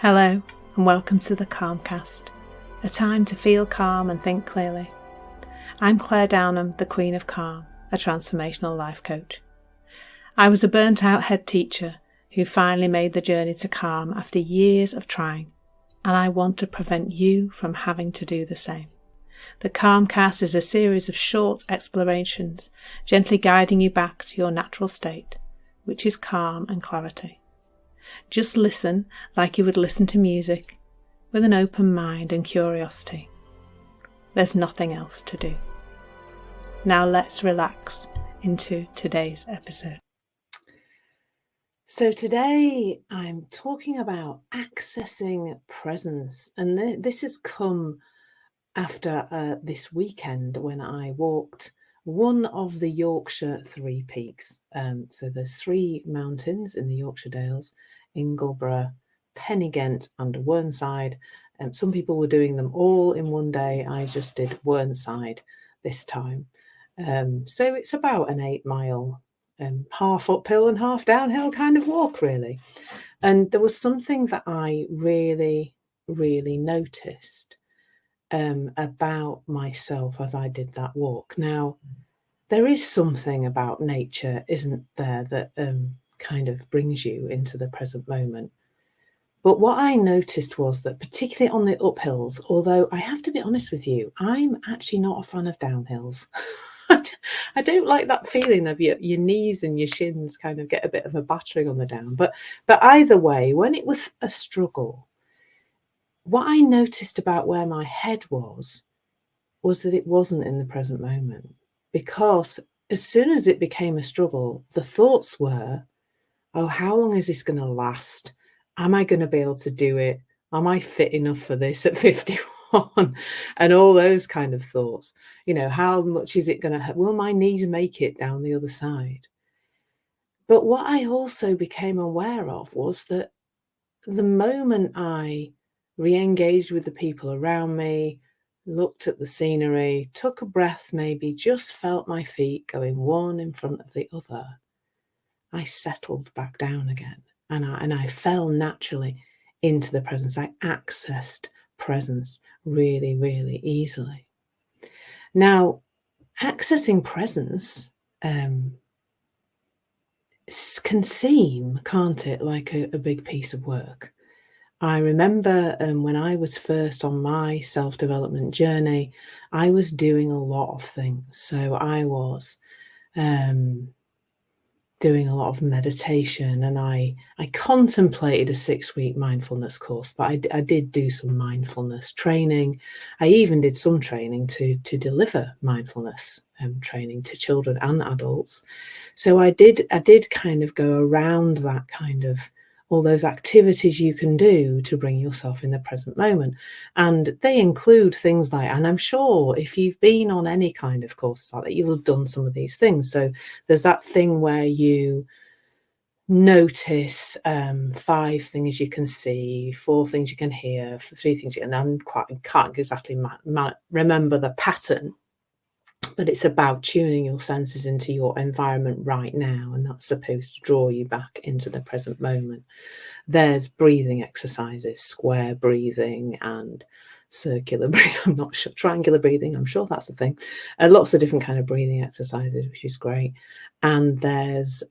Hello and welcome to the Calmcast, a time to feel calm and think clearly. I'm Claire Downham, the Queen of Calm, a transformational life coach. I was a burnt out head teacher who finally made the journey to calm after years of trying, and I want to prevent you from having to do the same. The Calmcast is a series of short explorations, gently guiding you back to your natural state, which is calm and clarity. Just listen like you would listen to music, with an open mind and curiosity. There's nothing else to do. Now let's relax into today's episode. So today I'm talking about accessing presence, and this has come after this weekend when I walked one of the Yorkshire Three Peaks. So there's three mountains in the Yorkshire Dales: Ingleborough, Pennygent and Whernside. Some people were doing them all in one day. I just did Whernside this time. So it's about an 8-mile, half uphill and half downhill kind of walk, really. And there was something that I really noticed about myself as I did that walk. Now, there is something about nature, isn't there, that kind of brings you into the present moment. But what I noticed was that, particularly on the uphills, although I have to be honest with you, I'm actually not a fan of downhills. I don't like that feeling of your knees and your shins kind of get a bit of a battering on the down. But either way, when it was a struggle, what I noticed about where my head was that it wasn't in the present moment. Because as soon as it became a struggle, the thoughts were, oh, how long is this going to last? Am I going to be able to do it? Am I fit enough for this at 51? And all those kind of thoughts. You know, how much is it going to, will my knees make it down the other side? But what I also became aware of was that the moment I re-engaged with the people around me, looked at the scenery, took a breath, maybe just felt my feet going one in front of the other, I settled back down again, and I fell naturally into the presence. I accessed presence really easily. Now, accessing presence can seem, can't it, like a big piece of work. I remember when I was first on my self-development journey, I was doing a lot of things. So I was doing a lot of meditation, and I contemplated a 6-week mindfulness course, but I did do some mindfulness training. I even did some training to deliver mindfulness training to children and adults. So I did kind of go around that kind of all those activities you can do to bring yourself in the present moment. And they include things like, and I'm sure if you've been on any kind of course like that, you'll have done some of these things. So there's that thing where you notice 5 things you can see, 4 things you can hear, 3 things you can, I can't exactly remember the pattern, but it's about tuning your senses into your environment right now, and that's supposed to draw you back into the present moment. There's breathing exercises, square breathing and circular breathing. I'm not sure, triangular breathing, I'm sure that's the thing. Lots of different kind of breathing exercises, which is great. And there's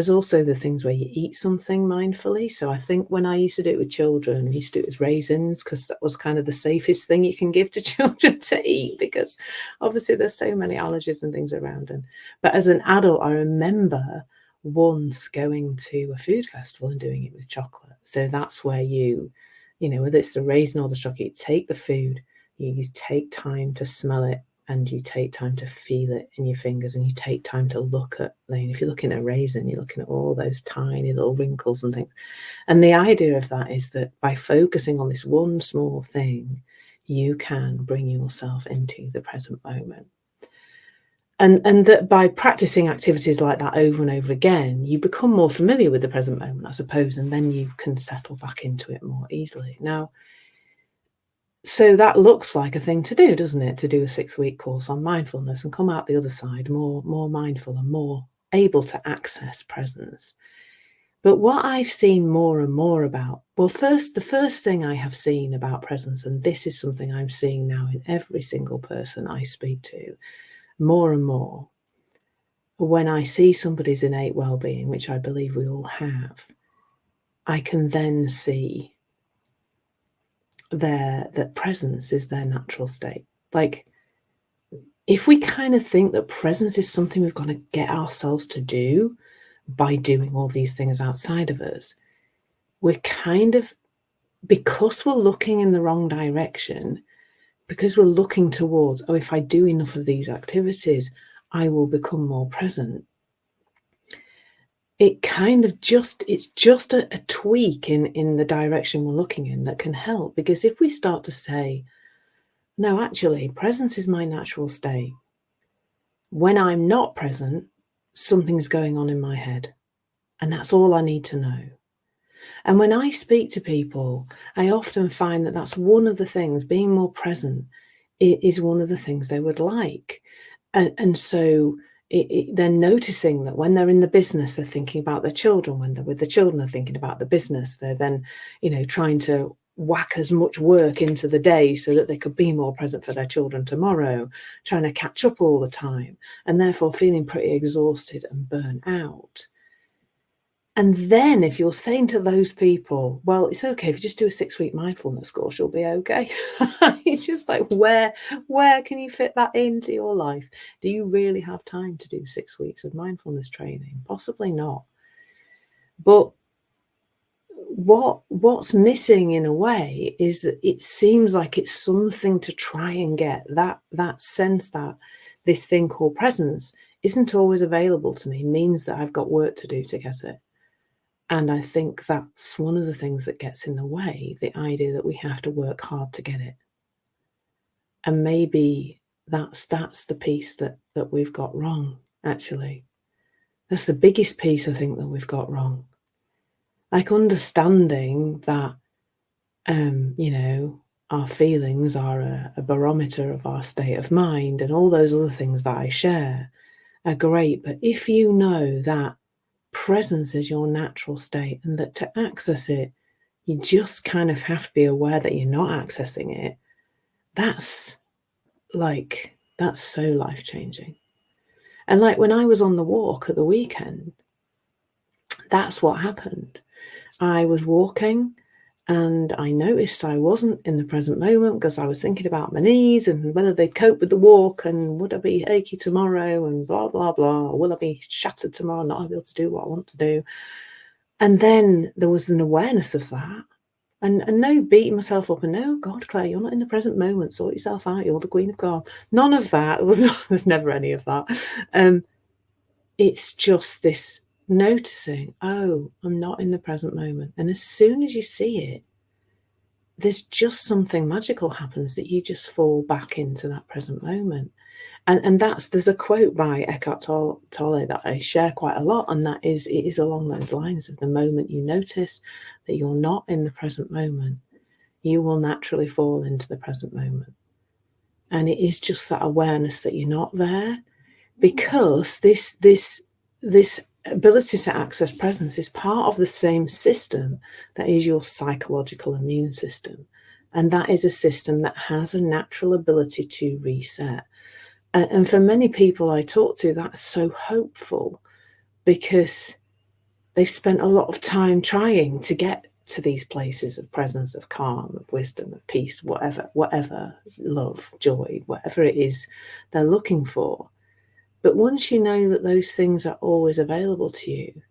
also the things where you eat something mindfully. So I think when I used to do it with children, I used to do it with raisins, because that was kind of the safest thing you can give to children to eat, because obviously there's so many allergies and things around. But as an adult, I remember once going to a food festival and doing it with chocolate. So that's where you know, whether it's the raisin or the chocolate, you take the food, you take time to smell it, and you take time to feel it in your fingers, and you take time to look at, if you're looking at a raisin, you're looking at all those tiny little wrinkles and things. And the idea of that is that by focusing on this one small thing, you can bring yourself into the present moment. And that by practicing activities like that over and over again, you become more familiar with the present moment, I suppose, and then you can settle back into it more easily. Now, so that looks like a thing to do, doesn't it? To do a 6-week course on mindfulness and come out the other side more mindful and more able to access presence. But what I've seen more and more about, well, the first thing I have seen about presence, and this is something I'm seeing now in every single person I speak to, more and more, when I see somebody's innate well-being, which I believe we all have, I can then see that presence is their natural state. Like, if we kind of think that presence is something we've got to get ourselves to do by doing all these things outside of us, we're kind of, because we're looking in the wrong direction, because we're looking towards, oh, if I do enough of these activities, I will become more present. It kind of it's just a tweak in the direction we're looking in that can help. Because if we start to say, no, actually, presence is my natural state. When I'm not present, something's going on in my head, and that's all I need to know. And when I speak to people, I often find that that's one of the things, being more present is one of the things they would like. And so they're noticing that when they're in the business, they're thinking about their children. When they're with the children, they're thinking about the business. They're then, trying to whack as much work into the day so that they could be more present for their children tomorrow, trying to catch up all the time, and therefore feeling pretty exhausted and burnt out. And then if you're saying to those people, well, it's okay if you just do a 6-week mindfulness course, you'll be okay. It's just like, where can you fit that into your life? Do you really have time to do 6 weeks of mindfulness training? Possibly not. But what's missing in a way is that it seems like it's something to try and get that sense that this thing called presence isn't always available to me, means that I've got work to do to get it. And I think that's one of the things that gets in the way, the idea that we have to work hard to get it. And maybe that's the piece that we've got wrong, actually. That's the biggest piece I think that we've got wrong. Like understanding that, our feelings are a barometer of our state of mind, and all those other things that I share are great. But if you know that presence is your natural state, and that to access it, you just kind of have to be aware that you're not accessing it, that's so life-changing. And like when I was on the walk at the weekend, that's what happened. I was walking and I noticed I wasn't in the present moment because I was thinking about my knees and whether they'd cope with the walk, and would I be achy tomorrow, and blah, blah, blah. Or will I be shattered tomorrow, not able to do what I want to do? And then there was an awareness of that. And no beating myself up, and no, God, Claire, you're not in the present moment. Sort yourself out. You're the queen of calm. None of that. There's never any of that. It's just this noticing, oh, I'm not in the present moment. And as soon as you see it, there's just something magical happens, that you just fall back into that present moment. And there's a quote by Eckhart Tolle that I share quite a lot, and it is along those lines of, the moment you notice that you're not in the present moment, you will naturally fall into the present moment. And it is just that awareness that you're not there, because this ability to access presence is part of the same system that is your psychological immune system. And that is a system that has a natural ability to reset. And for many people I talk to, that's so hopeful, because they've spent a lot of time trying to get to these places of presence, of calm, of wisdom, of peace, whatever, love, joy, whatever it is they're looking for. But once you know that those things are always available to you,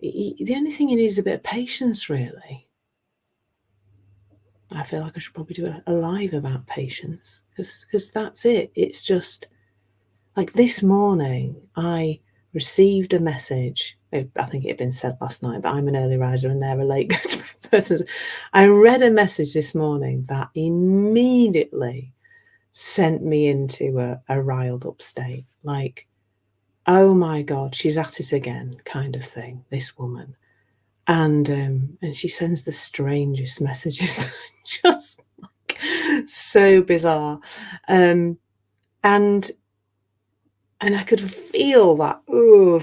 the only thing you need is a bit of patience, really. I feel like I should probably do a live about patience, because that's it. It's just like this morning, I received a message. I think it had been sent last night, but I'm an early riser and they're a late person. I read a message this morning that immediately sent me into a riled up state. Like, oh my God, she's at it again, kind of thing, this woman. And she sends the strangest messages, just like so bizarre. And I could feel that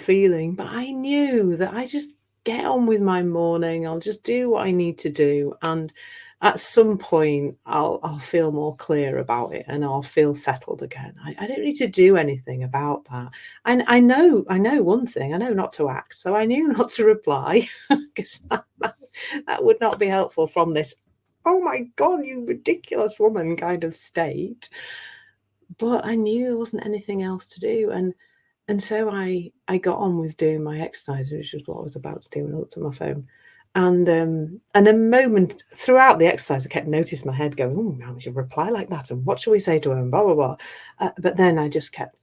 feeling, but I knew that I just get on with my morning. I'll just do what I need to do. And at some point, I'll feel more clear about it and I'll feel settled again. I don't need to do anything about that. And I know one thing. I know not to act. So I knew not to reply because that would not be helpful from this, oh my God, you ridiculous woman kind of state. But I knew there wasn't anything else to do. And so I got on with doing my exercise, which is what I was about to do, and I looked at my phone. And a moment throughout the exercise, I kept noticing my head going, oh, how should reply like that? And what shall we say to her? And blah, blah, blah. But then I just kept,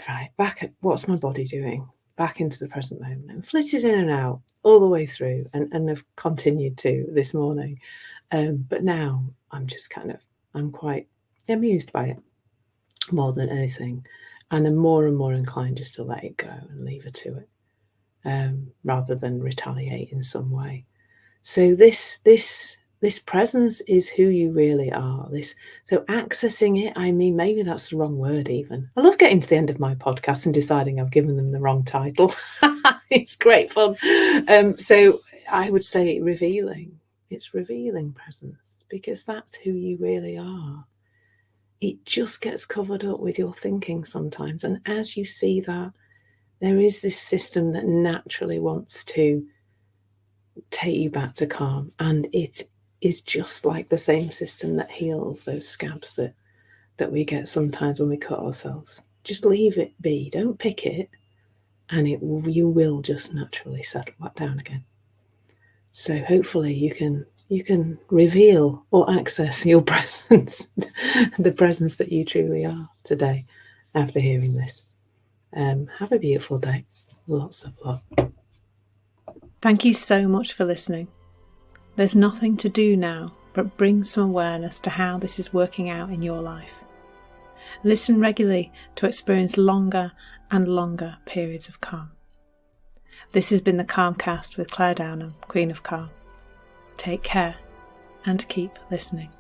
right, back at what's my body doing? Back into the present moment, and flitted in and out all the way through, and have continued to this morning. But now I'm just I'm quite amused by it more than anything. And I'm more and more inclined just to let it go and leave her to it, rather than retaliate in some way. So this presence is who you really are. So accessing it, I mean, maybe that's the wrong word even. I love getting to the end of my podcast and deciding I've given them the wrong title. It's great fun. So I would say revealing. It's revealing presence, because that's who you really are. It just gets covered up with your thinking sometimes. And as you see that, there is this system that naturally wants to take you back to calm. And it is just like the same system that heals those scabs that we get sometimes when we cut ourselves. Just leave it be. Don't pick it. And you will just naturally settle back down again. So hopefully you can reveal or access your presence, the presence that you truly are today after hearing this. Have a beautiful day. Lots of love. Thank you so much for listening. There's nothing to do now but bring some awareness to how this is working out in your life. Listen regularly to experience longer and longer periods of calm. This has been the Calmcast with Claire Downham, Queen of Calm. Take care and keep listening.